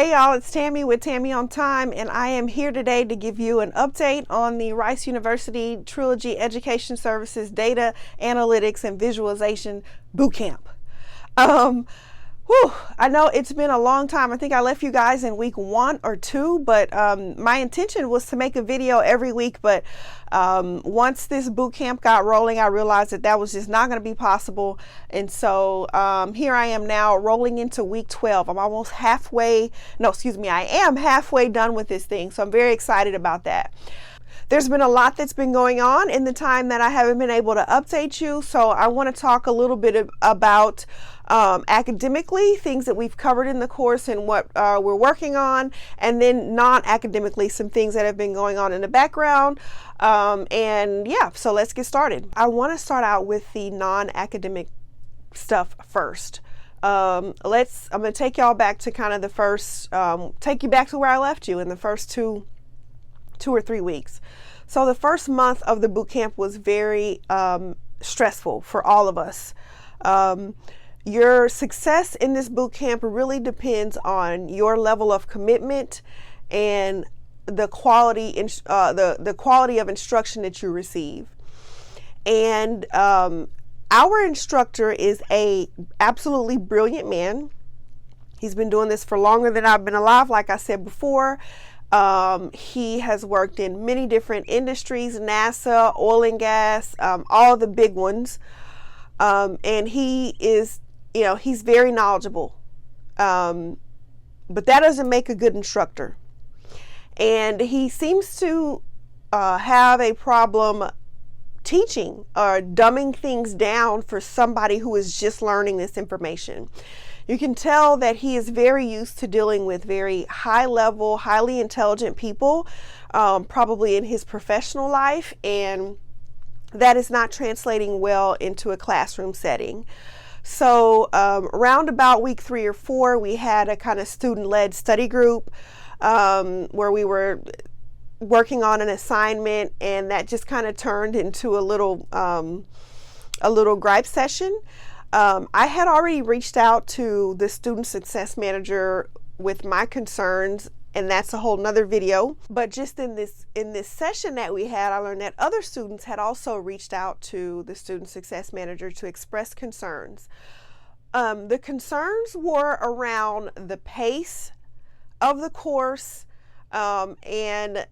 Hey y'all, it's Tammy with Tammy on Time, and I am here today to give you an update on the Rice University Trilogy Education Services Data Analytics and Visualization Bootcamp. I know it's been a long time. I think I left you guys in week 1 or 2, but my intention was to make a video every week, but once this boot camp got rolling, I realized that was just not going to be possible. And so here I am now rolling into week 12. I'm almost halfway, I am halfway done with this thing. So I'm very excited about that. There's been a lot that's been going on in the time that I haven't been able to update you. So I want to talk a little bit about academically, things that we've covered in the course and what we're working on, and then non-academically, some things that have been going on in the background. So let's get started. I want to start out with the non-academic stuff first. I'm going to take y'all back to kind of the first, take you back to where I left you in the first two or 3 weeks. So the first month of the boot camp was very stressful for all of us. Your success in this boot camp really depends on your level of commitment and the quality the quality of instruction that you receive. And our instructor is a absolutely brilliant man. He's been doing this for longer than I've been alive, like I said before. He has worked in many different industries, NASA, oil and gas, all the big ones. And he is, he's very knowledgeable. But that doesn't make a good instructor. And he seems to have a problem teaching or dumbing things down for somebody who is just learning this information. You can tell that he is very used to dealing with very high level, highly intelligent people, probably in his professional life, and that is not translating well into a classroom setting. So around about week 3 or 4, we had a kind of student-led study group where we were working on an assignment, and that just kind of turned into a little gripe session. I had already reached out to the student success manager with my concerns, and that's a whole nother video. But just in this session that we had, I learned that other students had also reached out to the student success manager to express concerns. The concerns were around the pace of the course, and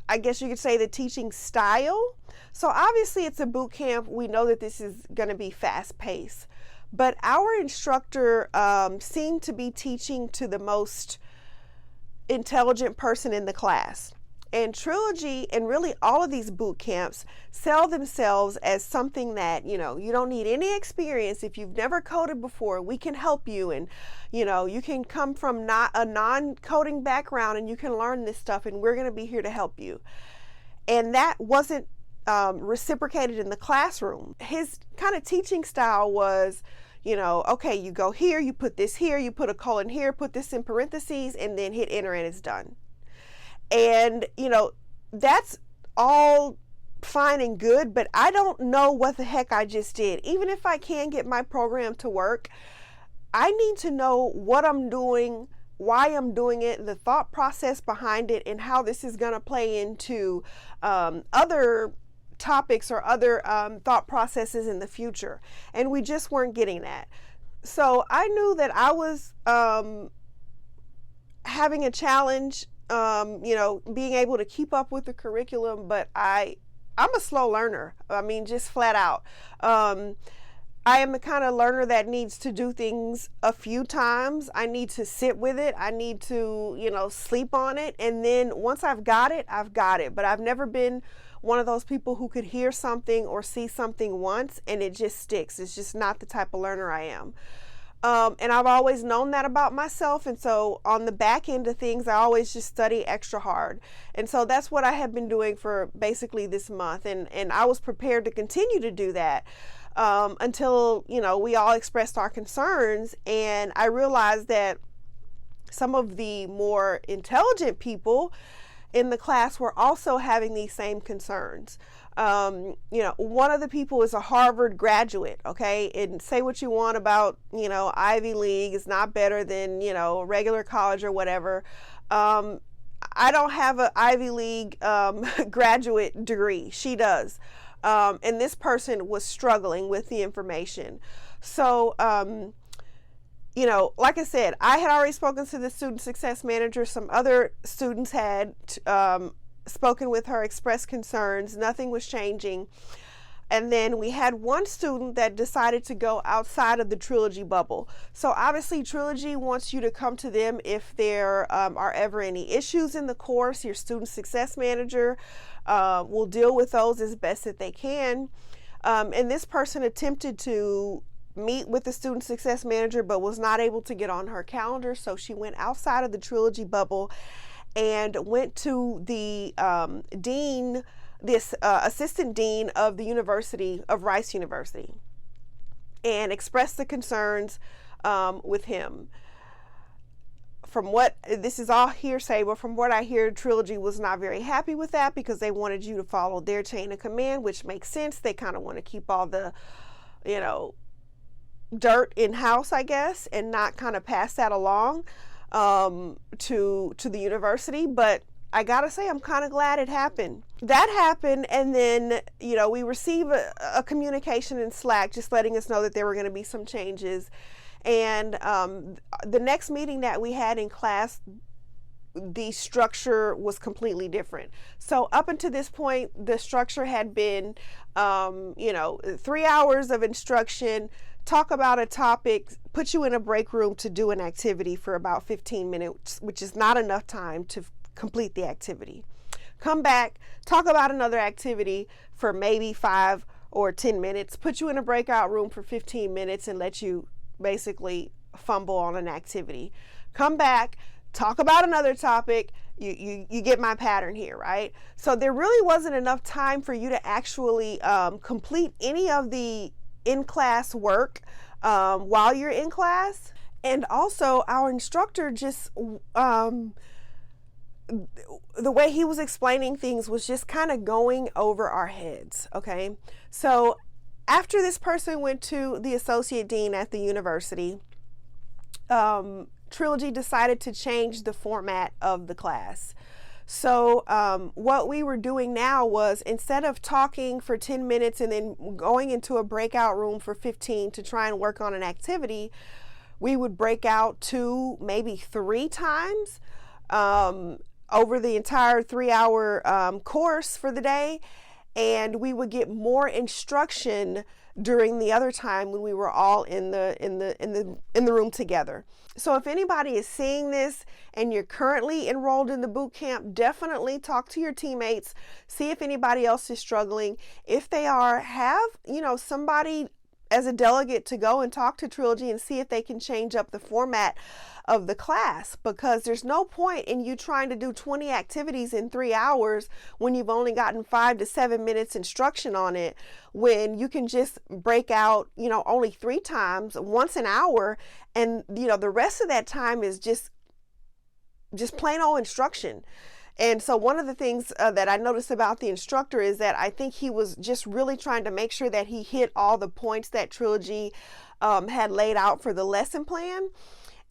I guess you could say the teaching style. So obviously it's a boot camp. We know that this is going to be fast paced, but our instructor seemed to be teaching to the most intelligent person in the class. And Trilogy, and really all of these boot camps, sell themselves as something that, you don't need any experience. If you've never coded before, we can help you. And, you can come from not a non-coding background and you can learn this stuff, and we're going to be here to help you. And that wasn't reciprocated in the classroom. His kind of teaching style was, okay, you go here, you put this here, you put a colon here, put this in parentheses, and then hit enter and it's done. And, that's all fine and good, but I don't know what the heck I just did. Even if I can get my program to work, I need to know what I'm doing, why I'm doing it, the thought process behind it, and how this is going to play into other topics or other thought processes in the future. And we just weren't getting that. So I knew that I was having a challenge, being able to keep up with the curriculum, but I'm a slow learner. I mean, just flat out. I am the kind of learner that needs to do things a few times. I need to sit with it. I need to, sleep on it. And then once I've got it, I've got it. But I've never been one of those people who could hear something or see something once and it just sticks. It's just not the type of learner I am. And I've always known that about myself. And so on the back end of things, I always just study extra hard. And so that's what I have been doing for basically this month. And I was prepared to continue to do that until, we all expressed our concerns. And I realized that some of the more intelligent people in the class were also having these same concerns. One of the people is a Harvard graduate, okay? And say what you want about, Ivy League is not better than, regular college or whatever. I don't have an Ivy League graduate degree. She does. And this person was struggling with the information. So, like I said, I had already spoken to the student success manager. Some other students had spoken with her, expressed concerns. Nothing was changing. And then we had one student that decided to go outside of the Trilogy bubble. So obviously Trilogy wants you to come to them if there are ever any issues in the course. Your student success manager will deal with those as best that they can. And this person attempted to meet with the student success manager but was not able to get on her calendar. So she went outside of the Trilogy bubble and went to the dean, this assistant dean of the University of Rice University, and expressed the concerns with him. From what, this is all hearsay, but from what I hear, Trilogy was not very happy with that because they wanted you to follow their chain of command, which makes sense. They kind of want to keep all the, dirt in-house, I guess, and not kind of pass that along to the university. But I gotta say, I'm kind of glad it happened. That happened, and then, we receive a communication in Slack just letting us know that there were going to be some changes. And the next meeting that we had in class, the structure was completely different. So up until this point, the structure had been, 3 hours of instruction, talk about a topic, put you in a break room to do an activity for about 15 minutes, which is not enough time to complete the activity. Come back, talk about another activity for maybe 5 or 10 minutes, put you in a breakout room for 15 minutes and let you basically fumble on an activity. Come back, talk about another topic. You get my pattern here, right? So there really wasn't enough time for you to actually complete any of the in-class work while you're in class. And also our instructor just the way he was explaining things was just kind of going over our heads. Okay, so after this person went to the associate dean at the university, Trilogy decided to change the format of the class. So what we were doing now was, instead of talking for 10 minutes and then going into a breakout room for 15 to try and work on an activity, we would break out 2, maybe 3 times over the entire 3-hour course for the day. And we would get more instruction during the other time when we were all in the room together. So if anybody is seeing this and you're currently enrolled in the boot camp, definitely talk to your teammates, see if anybody else is struggling. If they are, have somebody as a delegate to go and talk to Trilogy and see if they can change up the format of the class, because there's no point in you trying to do 20 activities in 3 hours when you've only gotten 5 to 7 minutes instruction on it, when you can just break out, only 3 times, once an hour, and the rest of that time is just plain old instruction. And so one of the things that I noticed about the instructor is that I think he was just really trying to make sure that he hit all the points that Trilogy had laid out for the lesson plan.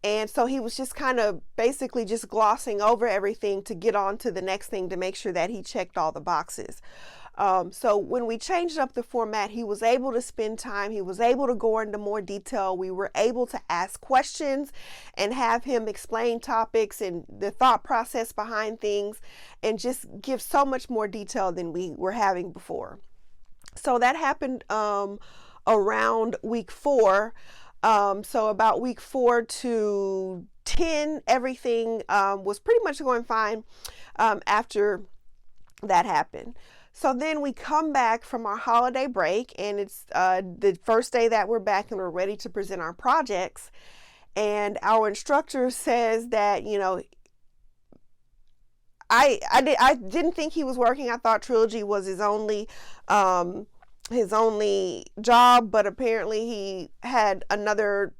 And so he was just kind of basically just glossing over everything to get on to the next thing to make sure that he checked all the boxes. So when we changed up the format, he was able to spend time. He was able to go into more detail. We were able to ask questions and have him explain topics and the thought process behind things, and just give so much more detail than we were having before. So that happened around week 4. So about week 4 to 10, everything was pretty much going fine after that happened. So then we come back from our holiday break, and it's the first day that we're back and we're ready to present our projects. And our instructor says that, I didn't think he was working. I thought Trilogy was his only job, but apparently he had another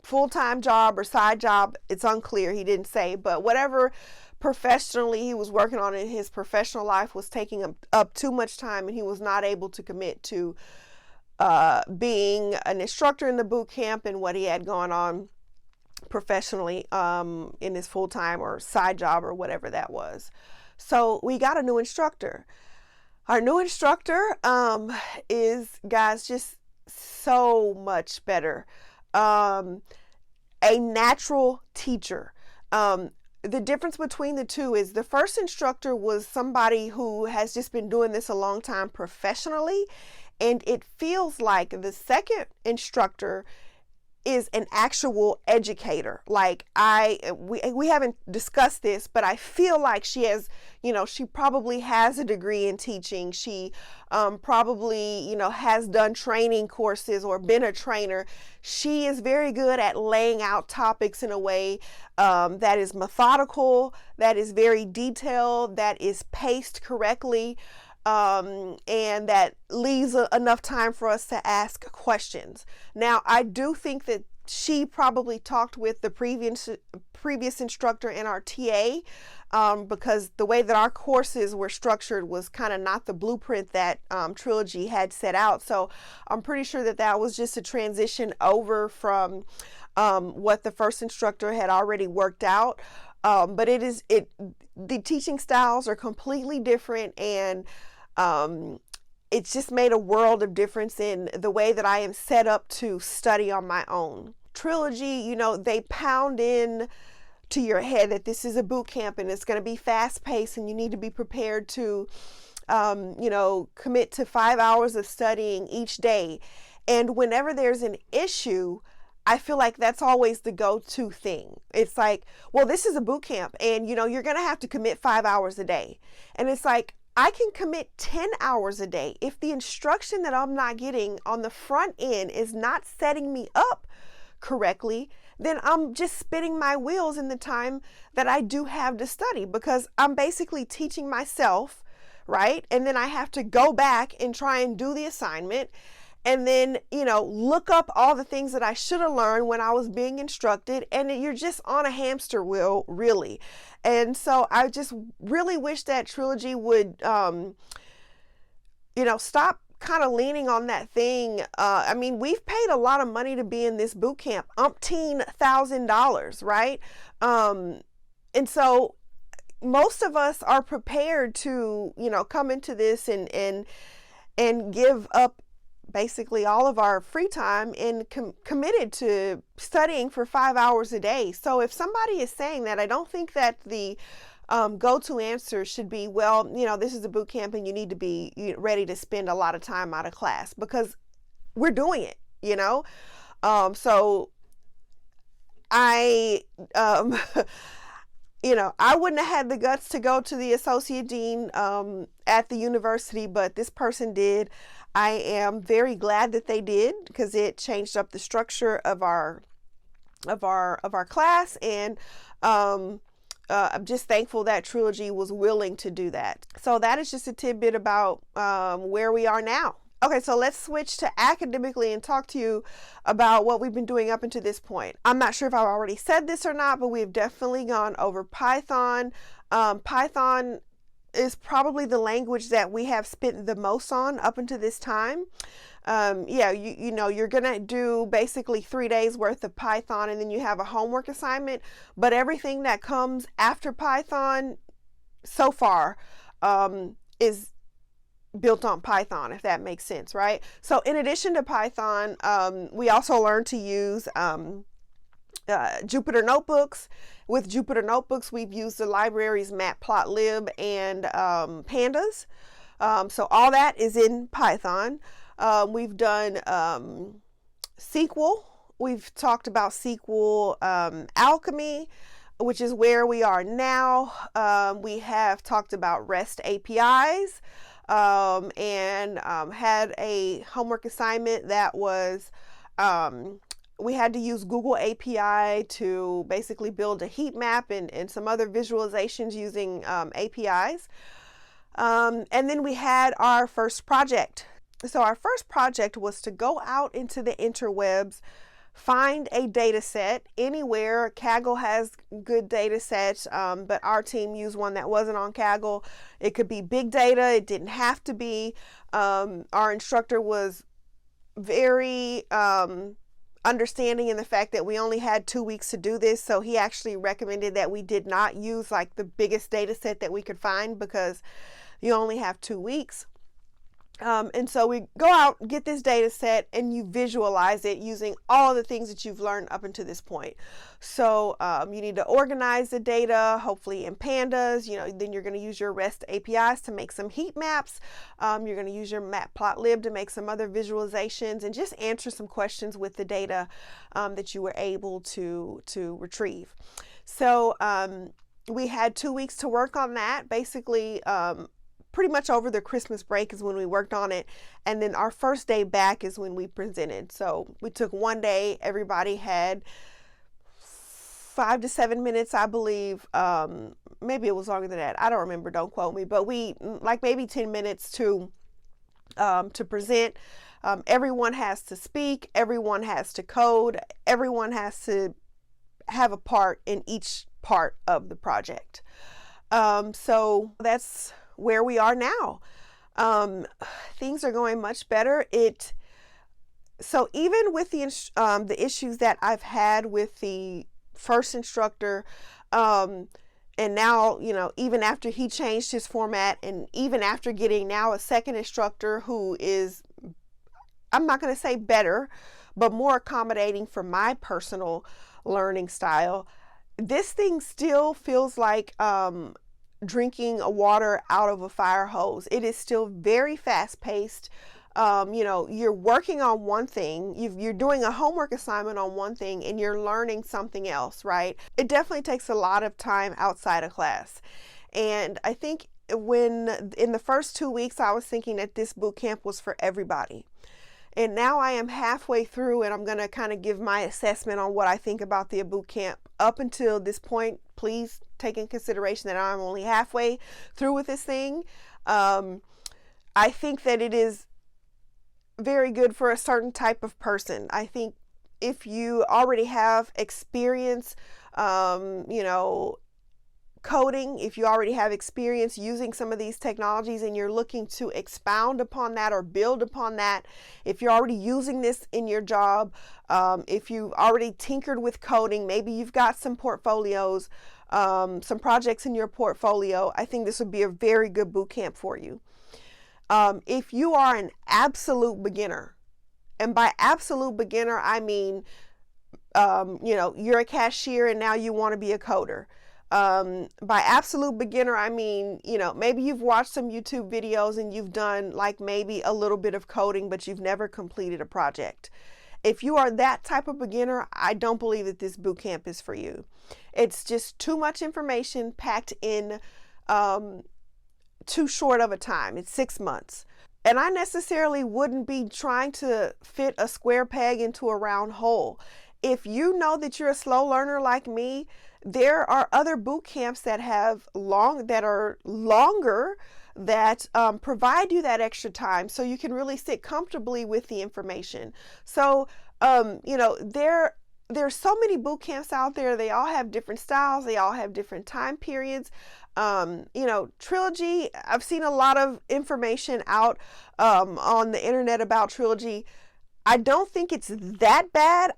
full-time job or side job, it's unclear, he didn't say, but whatever professionally he was working on in his professional life was taking up too much time, and he was not able to commit to being an instructor in the boot camp and what he had going on professionally in his full-time or side job or whatever that was. So we got a new instructor. Our new instructor is, guys, just so much better. A natural teacher. The difference between the two is the first instructor was somebody who has just been doing this a long time professionally, and it feels like the second instructor is an actual educator. Like we haven't discussed this, but I feel like she has, she probably has a degree in teaching. She probably, has done training courses or been a trainer. She is very good at laying out topics in a way that is methodical, that is very detailed, that is paced correctly, and that leaves enough time for us to ask questions. Now, I do think that she probably talked with the previous instructor and our TA, because the way that our courses were structured was kind of not the blueprint that Trilogy had set out. So I'm pretty sure that that was just a transition over from what the first instructor had already worked out. But the teaching styles are completely different, and it's just made a world of difference in the way that I am set up to study on my own. Trilogy, they pound in to your head that this is a boot camp and it's going to be fast paced, and you need to be prepared to, commit to 5 hours of studying each day. And whenever there's an issue, I feel like that's always the go-to thing. It's like, well, this is a boot camp, and you're going to have to commit 5 hours a day. And it's like, I can commit 10 hours a day. If the instruction that I'm not getting on the front end is not setting me up correctly, then I'm just spinning my wheels in the time that I do have to study, because I'm basically teaching myself, right? And then I have to go back and try and do the assignment, and then, look up all the things that I should have learned when I was being instructed, and you're just on a hamster wheel, really. And so I just really wish that Trilogy would, stop kind of leaning on that thing. I mean, we've paid a lot of money to be in this boot camp, $1,000, right? And so most of us are prepared to, come into this and give up basically all of our free time and committed to studying for 5 hours a day. So if somebody is saying that, I don't think that the go-to answer should be, well, this is a boot camp and you need to be ready to spend a lot of time out of class, because we're doing it, so I I wouldn't have had the guts to go to the associate dean at the university, but this person did. I am very glad that they did, because it changed up the structure of our class, and I'm just thankful that Trilogy was willing to do that. So that is just a tidbit about where we are now. Okay, so let's switch to academically and talk to you about what we've been doing up until this point. I'm not sure if I've already said this or not, but we've definitely gone over Python. Python is probably the language that we have spent the most on up until this time. You're gonna do basically 3 days worth of Python, and then you have a homework assignment, but everything that comes after Python so far is built on Python, if that makes sense, right? So in addition to Python, we also learned to use Jupyter Notebooks. With Jupyter Notebooks, we've used the libraries Matplotlib and Pandas. So all that is in Python. We've done SQL. We've talked about SQL Alchemy, which is where we are now. We have talked about REST APIs, and had a homework assignment that was we had to use Google API to basically build a heat map and some other visualizations using APIs. And then we had our first project. So our first project was to go out into the interwebs, find a data set anywhere. Kaggle has good data sets, but our team used one that wasn't on Kaggle. It could be big data. It didn't have to be. Our instructor was very understanding in the fact that we only had 2 weeks to do this. So he actually recommended that we did not use like the biggest data set that we could find, because you only have 2 weeks. And so we go out, get this data set, and you visualize it using all the things that you've learned up until this point. So you need to organize the data, hopefully in pandas. Then you're going to use your REST APIs to make some heat maps. You're going to use your matplotlib to make some other visualizations and just answer some questions with the data that you were able to retrieve. So we had 2 weeks to work on that. Basically, pretty much over the Christmas break is when we worked on it. And then our first day back is when we presented. So we took one day, everybody had 5 to 7 minutes, I believe. Maybe it was longer than that. I don't remember, don't quote me, but we like maybe 10 minutes to present. Everyone has to speak, everyone has to code, everyone has to have a part in each part of the project. So that's where we are now. Things are going much better. So even with the issues that I've had with the first instructor, and now, even after he changed his format, and even after getting now a second instructor who is, I'm not going to say better, but more accommodating for my personal learning style, this thing still feels like drinking water out of a fire hose. It is still very fast paced. You're working on one thing, you're doing a homework assignment on one thing, and you're learning something else, right? It definitely takes a lot of time outside of class. And I think when in the first 2 weeks, I was thinking that this boot camp was for everybody. And now I am halfway through, and I'm going to kind of give my assessment on what I think about the boot camp. Up until this point, please take in consideration that I'm only halfway through with this thing. I think that it is very good for a certain type of person. I think if you already have experience, coding, if you already have experience using some of these technologies and you're looking to expound upon that or build upon that, if you're already using this in your job, if you've already tinkered with coding, maybe you've got some portfolios, some projects in your portfolio, I think this would be a very good boot camp for you. If you are an absolute beginner, and by absolute beginner, I mean, you're a cashier and now you want to be a coder. By absolute beginner, I mean, maybe you've watched some YouTube videos and you've done like maybe a little bit of coding, but you've never completed a project. If you are that type of beginner, I don't believe that this boot camp is for you. It's just too much information packed in too short of a time. It's 6 months. And I necessarily wouldn't be trying to fit a square peg into a round hole. If you know that you're a slow learner like me, there are other boot camps that are longer that provide you that extra time so you can really sit comfortably with the information. So, there's so many boot camps out there. They all have different styles. They all have different time periods. Trilogy, I've seen a lot of information out on the internet about Trilogy. I don't think it's that bad.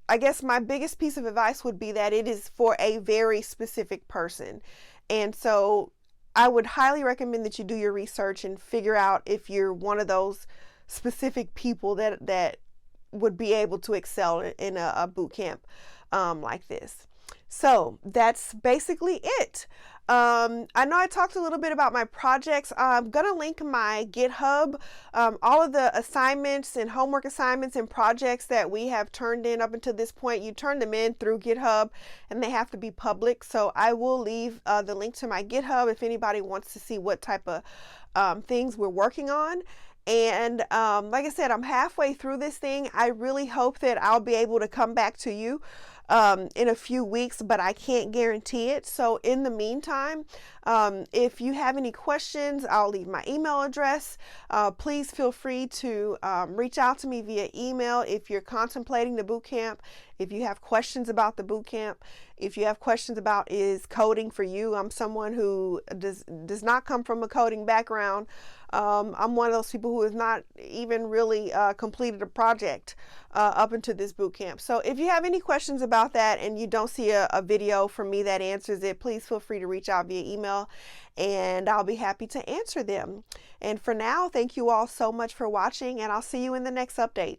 I guess my biggest piece of advice would be that it is for a very specific person. And so I would highly recommend that you do your research and figure out if you're one of those specific people that would be able to excel in a boot camp like this. So that's basically it. I know I talked a little bit about my projects. I'm going to link my GitHub, all of the assignments and homework assignments and projects that we have turned in up until this point. You turn them in through GitHub and they have to be public. So I will leave the link to my GitHub if anybody wants to see what type of things we're working on. And like I said, I'm halfway through this thing. I really hope that I'll be able to come back to you in a few weeks, but I can't guarantee it. So in the meantime, if you have any questions, I'll leave my email address. Please feel free to reach out to me via email if you're contemplating the bootcamp, if you have questions about the bootcamp, if you have questions about is coding for you. I'm someone who does not come from a coding background. I'm one of those people who has not even really completed a project up into this bootcamp. So if you have any questions about that and you don't see a video from me that answers it, please feel free to reach out via email and I'll be happy to answer them. And for now, thank you all so much for watching, and I'll see you in the next update.